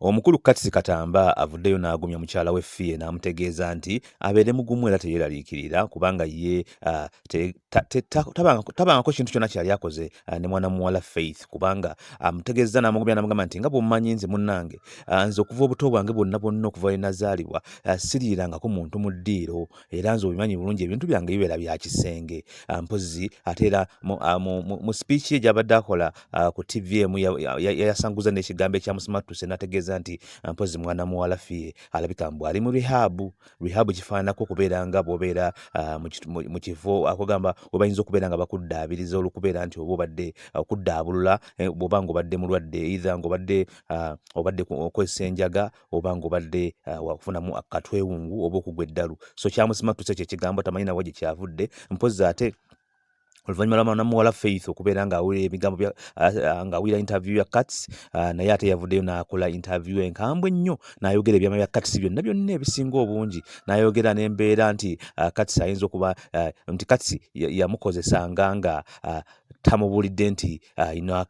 omukulu Katsi Katamba avuddeyo n'agumya mukyala we Fie n'amutegeeza nti abeere mugumu era teyeeraliikirira kubanga ye tabangako kintu kyonna kyali akoze ne mwana muwala Faith kubanga amutegeeza n'amugumya n'amugamba nti nga bw'omumanyi nze munnange nze okuva obuto bwange bwonna okuva we nazaalibwa siriirangako muntu mu ddiiro era nze obimanyi bulungi ebintu byange bibeera bya kisenge mpozi ate era mu speech ye gy'abadde akola ku TV emu yasanguza n'ekigambo ekyamusimatuse n'ategeeza nti mpozi mwana muwala Fie alabika mbu ali mu rehab kifaananako okubeera nga bw'obeera mu kifo akugamba obayinza okubeera nga bakuddaabiriza olw'okubeera nti oba obadde okuddaabulula bw'oba ng'obadde mulwadde either ng'obadde okozesa enjaga oba ng'obadde wakufunamu akatwewungu oba okugwa eddalu so kyamusimatuse kye kigambo tamanyi nawe gye kyavudde mpozi ate oluvannyuma lwa muwala Faith okubeera ng'awulira ebigambo ng'awulira interview ya Katsi naye ate yavuddeyo n'akola interview enkambwe ennyo n'ayogera ebyama bya Katsi byonna ebisinga obungi n'ayogera n'embeera nti Katsi ayinza okuba nti Katsi yamukozesanga nga tamubuulidde nti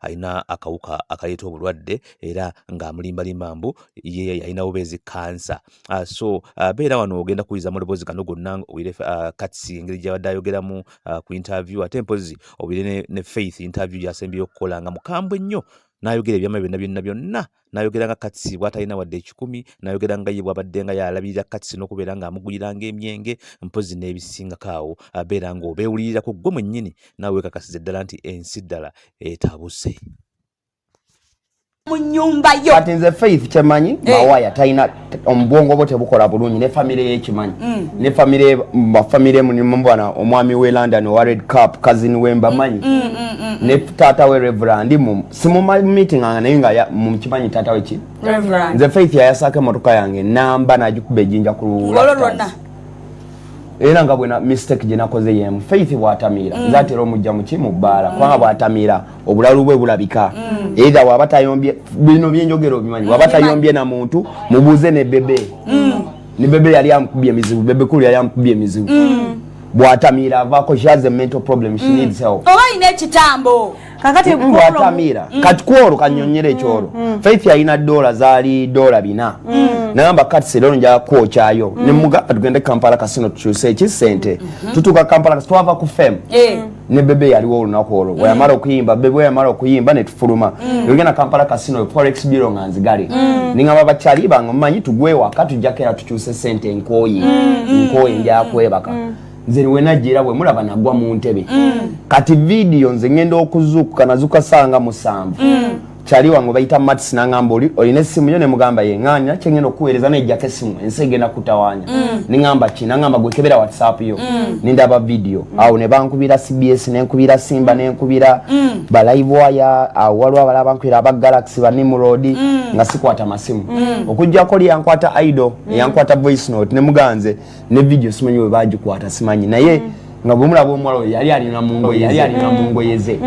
alina akawuka akaleeta obulwadde era ng'amulimbalimba mbu ye alina bubeezi kansa so beera wano ogenda kuwuliza mu ddoboozi kano gonna owulire Katsi engeri gy'abadde ayogeramu ku interview ate mpozi owulire ne Faith interview gy'asembyeyo okukola nga mukambwe ennyo n'ayogera ebyama byonna n'ayogera nga Katsi bw'atalina wadde 10 n'ayogera nga ye bw'abadde nga yalabirira Katsi n'okubeera ng'amuguliranga emyenge mpozi n'ebisingako awo abeera ng'obeewulirirako ggwe mwennyini naawe weekakasiza ddala nti ensi ddala etabuse mu nnyumba yo kati nze Faith kyemanyi mawaya talina omubwongo bwo tebukola bulungi ne famire ye kimanyi ne famire mubwana omwami we London wa Red Cup cousin we mbamanyi ne taata we Reverend simu meeting naye nga mu kimanyi taata we ki Reverend nze Faith yayasaka emotoka yange namba najikuba ejinja ku lulona era nga bwena mistake gye nakoze yemu Faith bw'atamira nzatera omujja mu ki mu bbaala kubanga bw'atamira obulalu bwe bulabika either waba tayombye bino byenjogero bimanyi waba tayombye na muntu mubuuze ne bebe ne bebe yali amukubye emizibu bebe kulu yali amukubye emizibu bw'atamira avaako she has a mental problem she needs help oba ine ekitambo kakati bw'atamira kati kwolo kanyonyere ekyolo Faith yalina dola zaali dola 4 nagamba Katsi lero nja kwokyayo ne mugamba tugende Kampala kasino tukyuse ekisente tutuka Kampala twava ku fem ne bebe yaliwo olunaku olwo wayamala okuyimba bebe wayamala okuyimba ne tufuluma yogena Kampala kasino forex bureau nganzigale ningamba bakyali bange mumanyi tugwe waka tujjakera tukyuse sente nkoyi nja kwebaka nze wenajira bwe mulaba nagwa mu ntebe kati video nze ngenda okuzuuka nazuka sanga musanvu chali wangu bayita Mats nangamba olina essimu yo ne mugamba ye nganya kyengenda okuweereza nejjako essimu ensege na kutawanya ningamba nangamba gwekebera WhatsApp yo nindaba video awo ne bankubira CBS nenkubira Simba nenkubira ba live wire awalwa abalaba bankubira aba Galaxy ba Nimrod nga sikwata masimu okujjako li yankwata idol yankwata voice note ne muganze ne video simanyi we bagikwata simanyi naye nga bumula bomwalo yali alina mungo yeze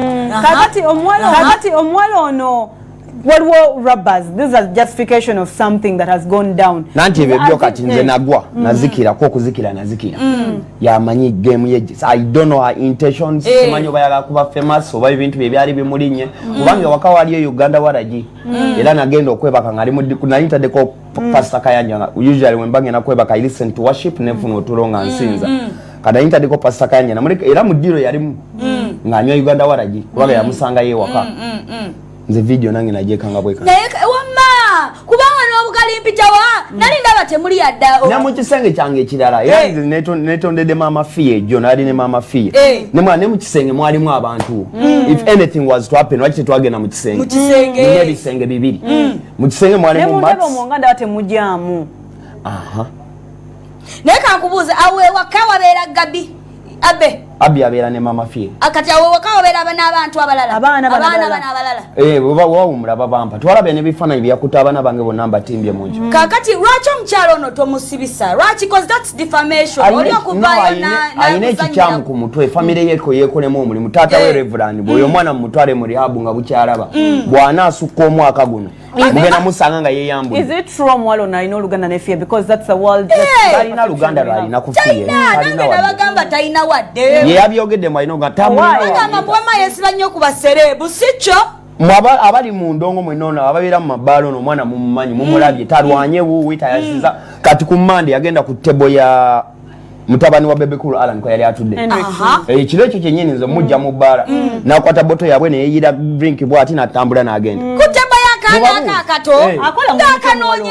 kakati omwalo ono waliwo rubbers this is a justification of something that has gone down nanti ebyo kati nze nagwa nazikira ko kuzikira nazikira yamanyi game ye I don't know her intentions simanyi bayaga kuba famous oba ebintu byali bimulinye kubanga wakawa ali Uganda waraji era nagenda okwebaka ngali mu kunayita deko Pastor Kayanja usually when bange nakwebaka I listen to worship nefuna otulonga nsinza kada intadiko Pastor Kayanja namuleka era mudiro yali nganywa Uganda waraji kubanga yamusanga ye waka nze video nange najekanga bweka naye wamma kubanga n'obukalimpi wa nali ndaba temuli yadda na mu kisenge kyange ekirala era nze netondede mama Fie jo nali ne mama Fie ne mwana ne mu kisenge mwalimu abantu if anything was to happen wachite twagenda mu kisenge ne bisenge bibiri mu kisenge mwalimu Mats ne mu nganda batemujjamu naye kankubuuza awe wakawa beera Gabi Abi abeera ne mama Fie akati awe wakawa beera n'abantu abalala abaana abalala baba wawumulaba bampa twalabe ne bifaananyi byakuta abaana bange bonna mbatimbye munju kakati lwaki omukyalo ono tomusibisa lwaki because that's defamation oli okuvayo alina ekikyamu ku mutwe famire yeko yekolemu omulimu taata we Reverend bw'oyo omwana mumutwale mu rehab nga bukyalaba bw'anaasukka omwaka guno mugenda musanga nga yeyambula is it true omwalo alina oluganda ne Fie because that's the world alina luganda lwalina ku Fie nange nabagamba talina wadde ye yabyogedde mu alina agamba bwama yesiba nnyo ku basereebu si kyo mwaba abali mu ndongo mwenona ababeera mu mabbaalo no mwana mumumanyi mumulabye talwanye wuwi tayasiza kati ku Monday yagenda ku tebo ya mutabani wa Bebe Cool Alan ko yali atudde ekiro ekyo kyennyini nze mujja mu bbaala nakwata boto yabwe ne yeyira drink bwati natambula n'agenda ku tebo yakana akato akola mu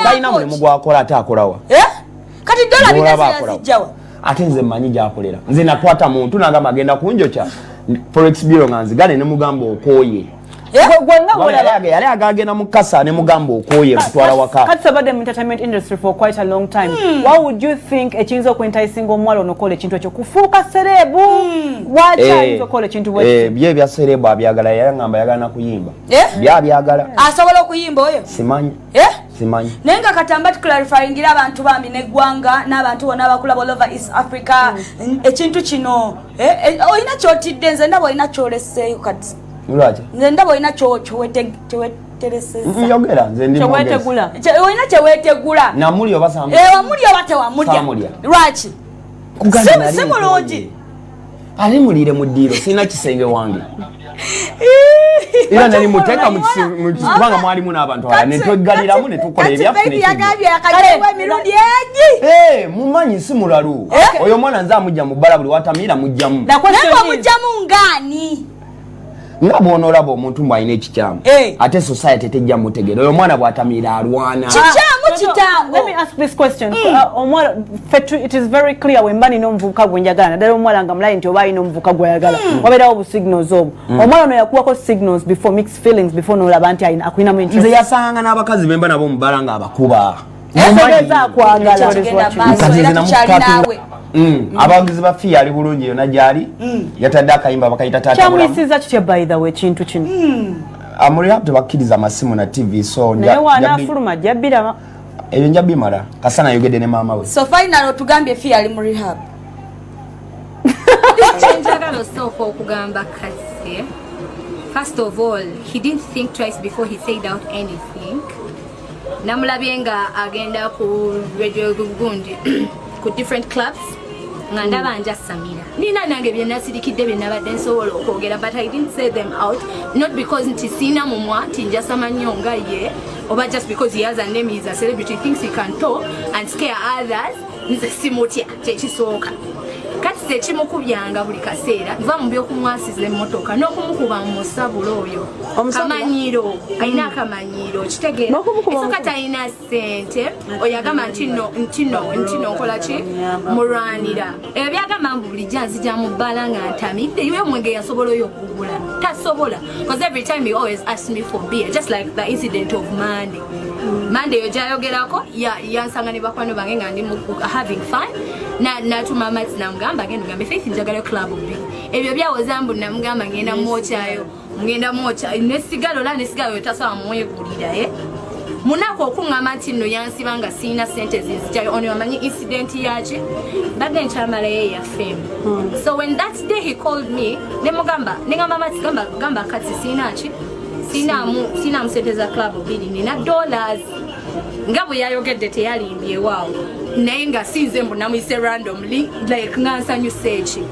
talina mulimu gwakola ate akolawa kati dola binazijjawa ate nze mmanyi gyakolera nze nakwata muntu nagamba agenda kunjokya forex bureau nga nzigane ne mugamba okooye yali agagenda mu kasa ne mugamba okooye kutwala waka Katsi abadde mu entertainment industry for quite a long time. Why would you think ekiyinza okwentayisinga omuwala onokola ekintu ekyo kufuuka serebu lwaki ayinza okola ekintu bye bya serebu abyagala yangamba yagala nakuyimba byabyagala asobola okuyimba oyo simanyi simanyi naye nga katamba tuclarifyingira abantu bambi neggwanga n'abantu bonna abakulaba all over East Africa ekintu kino olina kyotidde nze ndaba olina kyoleseeyo kati lwaki nze ndaba olina kyowetereseza yogera nze ndi kyewetegula olina kyewetegula namuli oba samu wamulya oba tewamulya lwaki si mulungi ali mulire mu ddiiro sirina kisenge wange era nali muteeka kubanga mwalimu n'abantu ala ne tweggaliramu ne tukola ebyafemirundi egi mumanyi si mulalu oyo mwana nze amujja mu bbala buli watamira mujjamu naye omujjamu ngaani nga bw'onoolaba omuntu mbw'alina ekikyamu ate society tejja mutegeera oyo mwana bw'atamira alwana Let me ask this question. It is very clear when mba nina omuvubuka gwe njagala naddala omuwala nga mulayi nti oba alina omuvubuka gw'ayagala wabeerawo obusignals obwo omwana ono yakuwako signals before mixed feelings before n'olaba nti akwinamu nze yasanga n'abakazi bemba nabo mu bbala ng'abakuba etegeeza akwagala abawagizi ba fiya ali bulungi yonna gyali yatadde akayimba bakayita kyamuyisiza kitya by the way ekintu kino amuli tebakkiriza amasimu na TV so naye waanaafuluma jabbira ebyo nja bimala kasana yogedde ne maama we so final otugambye fiya ali mu rehab kyenjagala osooka okugamba Katsi first of all he didn't think twice before he said out anything namulabye nga agenda ku radio gundi ku different clubs nga ndaba nja Samira nina nange bye nasirikidde bye nabadde nsobola okwogera but I didn't say them out not because nti sina mumwa nti njasama nnyo nga ye oba just because he has a name, he is a celebrity, thinks he can talk and scare others nze simutya kyekisooka kati sekimukubyanga buli kaseera nva mu byokumwasiza emmotoka n'okumukuba mu musabulo oyo kamanyiro alina akamanyiro kitegeera esooka talina ssente oyagamba ntino nkola ki mulwanira ebyo byagamba mbu bulijjo nzija mu bbala nga ntamidde iwe omwenge yasobola oyo okugula tasobola because every time he always asks me for beer just like the incident of Monday yo jayogerako yansanga ne bakwano bange nga ndi having fun natuma amatsi namugamba agenda ngambe Faith njagala club B ebyo byawoza mbu namugamba ngenda mwochayo ngenda mwocha nesigalo tasawa mwegulira munako okungama nti nno yansibanga sina sente zizijjayo ono amanyi incident yaki badde nkyamala ye ya fame so when that day he called me negamba matsi gamba Katsi sinaki sina musente za club B nina dollars nga bwe yayogedde teyalimbye waawo naye nga sinze mbu namuyise randomly like nga nsanyuse eki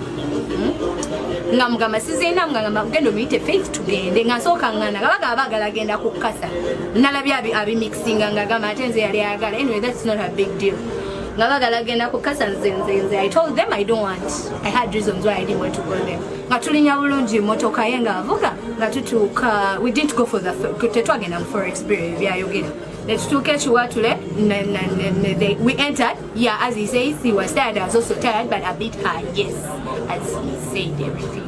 nga mugamba sizina mugamba genda omuyite Faith tugende nga nsooka ngana kabaga abagala agenda kukasa nalabye abimixinga nga gamba ate nze yali ayagala anyway that's not a big deal nga bagala agenda kukasa nze I told them I don't want I had reasons why I didn't want to go there nga tulinya bulungi motoka ye nga avuga nga tutuuka we didn't go for the tetwagenda mu forex bureau byayogera netutuuka ekiwatule we entered as he says he was tired I was also tired but a bit high yes as he said everything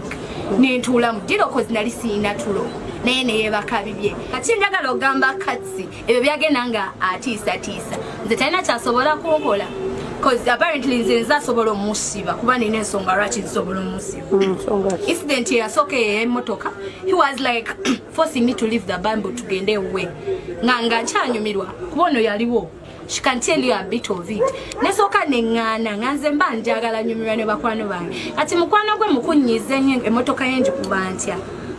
nentuula mu diro cause nali siina tulo naye neyebaka bibye kati njagala ogamba Katsi ebyo byagenda nga atiisa nze talina kyasobola kunkola cause apparently nze nzasobola omusiba kuba nina ensonga lwaki nsobola omusiba incident yasooka ey'emmotoka he was like forcing me to leave the Bible tugende ewe nga nkyanyumirwa kuba ono yaliwo she can tell you a bit of it nesooka neŋŋaana nga nze mba njagala nyumirwa ne bakwano bange kati mukwano gwe mukunyiza ennyo emmotoka yenjikuba ntya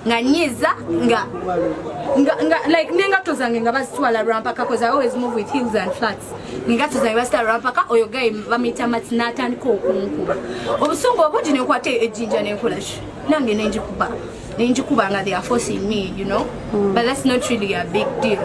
nga nyiza nga like nengato zange nga bazitwala rampaka because I always move with heels and flats nengato zange bazitwala rampaka oyo guy bamuyita Matsi n'atandika okunkuba obusungu obungi nenkwata ejjinja nenkola nange nenjikuba ninjikubanga they are forcing me, you know. But that's not really a big deal.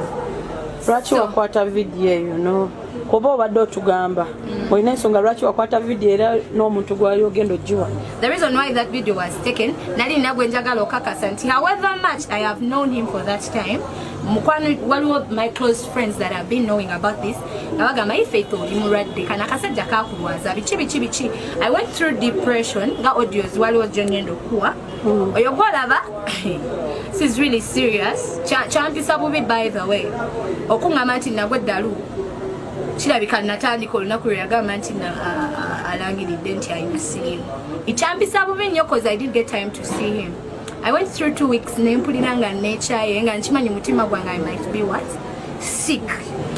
Lwaki wakwata video eyo no kuba obadde otugamba olina ensonga lwaki wakwata video era n'omuntu gwali ogenda ogiwa? The reason why that video was taken nali nagwe njagala okakasa nti however much I have known him for that time mukwano waliwo my close friends that have been knowing about this nabagamba Faith oli mulwadde kana kasajja kakulwaza bichi I went through depression nga audios waliwo gyongenda okuwa oyo gwolaba this is really serious champisa bubi by the way okungamba nti nagwe ddalu kirabika natandika olunaku lwe yagamba nti alangiridde nti ayina siriimu echampisa bubi nnyo cause I didn't get time to see him. I went through 2 weeks nempulira nga nechaye nga nkimanyi mutima gwange I might be what? Sick.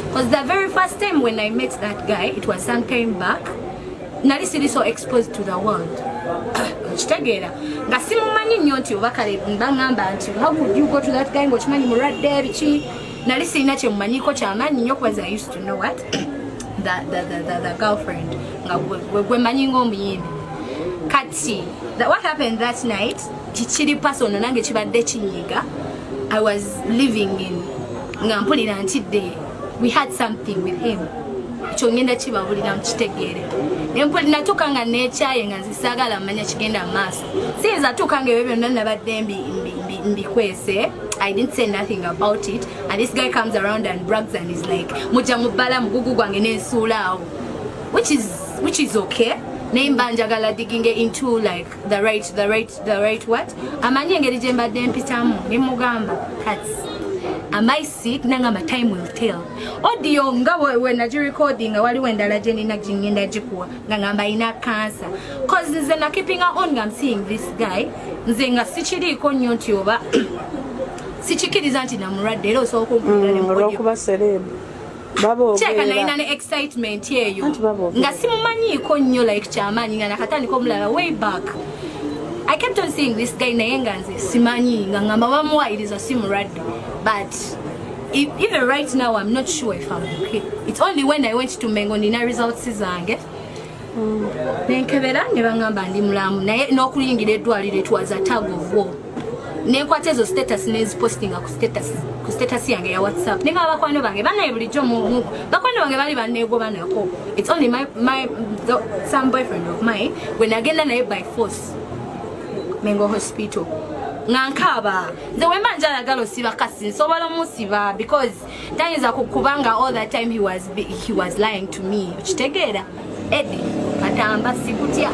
Because the very first time when I met that guy, it was some time back, nali siri so exposed to the world. Kitegeera nga simumanyi nnyo nti oba kale mbangamba nti how could you go to that guy ng'okimanyi mulwadde biki nali sirina kye mumanyiko kyamaanyi nnyo because I used to know what the girlfriend nga gwe manyi ng'omuyini kati what happened that night kichiri personal nange kibadde kinyiga. I was living in nga mpulira nti we had something with him ekyo ngenda kibabulira mukitegeere nempulira natuuka nga neekyaye nga nzisagala manya kigenda maaso siyinza tuuka nga ebyo byonna nabadde mbikwese. I didn't say nothing about it and this guy comes around and brags and is like mujja mubbala mugugu gwange nensuulaawo which is okay. Nemba njagala digging into like the right what amanyi engeri gye mbadde mpitamu nemugamba cats am I sick nanga my time will tell audio nga when I recording waliwo endala gye nina ngenda gikuwa nga ngamba ina cancer cause nze na keeping on nga I'm seeing this guy nze nga sichiriko nnyo nti oba sichikiriza nti namulwadde era osobola okumpulira ne olwokuba celeb cheka na ina ne excitement yeyo nga simumanyiiko nnyo like kyamaanyi nga nakatandika omulala way back. I kept on seeing this guy naye nga nze simanyi nga ngamba bamuwayiriza simulwadde but even right now I'm not sure if I'm okay. It's only when I went to Mengo nina results zange nenkebera ne bangamba ndi mulamu naye n'okuyingira eddwaliro it was a tug of war. Nenkwata ezo status nezipostinga ku status yange ya WhatsApp nenga abakwano bange banaye bulijjo bakwano bange bali banneegoba nako. It's only some boyfriend of mine when agenda naye by force Mengo hospital ngankaba nze wemba njagala osiba kasi nsobola musiba because tayinza kukubanga all that time he was lying to me. Kitegeera Eddie katamba sikutya